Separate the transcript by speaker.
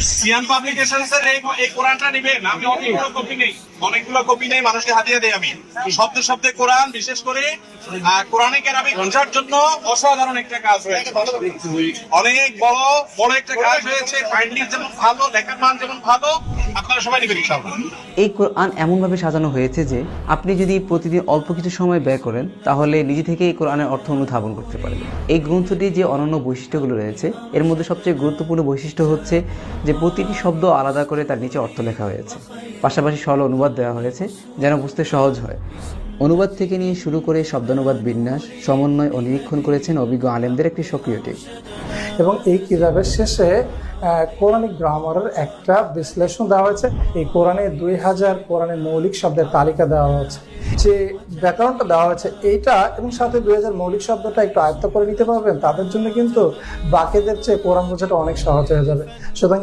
Speaker 1: Sean publications এর এই কোরআনটা নেবেন। আমি অনেকগুলো কপি নেই মানুষকে হাতিয়ে দেই আমি। শব্দে শব্দে কোরআন, বিশেষ করে কোরআনিক আরবি বোঝার জন্য অসাধারণ একটা কাজ হয়েছে। অনেক বড় একটা কাজ হয়েছে। ফাইন্ডিং যেমন ভালো, লেখার মান যেমন ভালো, আপনারা সবাই নেবেন ইনশাআল্লাহ।
Speaker 2: এই কোরআন এমনভাবে সাজানো হয়েছে যে আপনি যদি প্রতিদিন অল্প কিছু সময় ব্যয় করেন তাহলে নিজে থেকে এই কোরআনের অর্থ অনুধাবন করতে পারবেন। এই গ্রন্থটি যে অনন্য বৈশিষ্ট্যগুলো রয়েছে এর মধ্যে সবচেয়ে গুরুত্বপূর্ণ বৈশিষ্ট্য হচ্ছে যে প্রতিটি শব্দ আলাদা করে তার নিচে অর্থ লেখা হয়েছে, পাশাপাশি সরল অনুবাদ দেওয়া হয়েছে যেন বুঝতে সহজ হয়। অনুবাদ থেকে নিয়ে শুরু করে শব্দানুবাদ, বিন্যাস, সমন্বয় ও নিরীক্ষণ করেছেন অভিজ্ঞ আলেমদের একটি সক্রিয় টিম।
Speaker 3: এবং এই কিতাবের শেষে কোরআনিক গ্রামারের একটা বিশ্লেষণ দেওয়া হয়েছে। এই কোরআনে 2000 কোরআনের মৌলিক শব্দের তালিকা দেওয়া হয়েছে। যে ব্যাকরণটা দেওয়া হয়েছে এইটা এবং সাথে 2000 মৌলিক শব্দটা একটু আয়ত্ত করে নিতে পারবেন, তাদের জন্য কিন্তু বাকিদের চেয়ে কোরআন বোঝাটা অনেক সহজ হয়ে যাবে। সুতরাং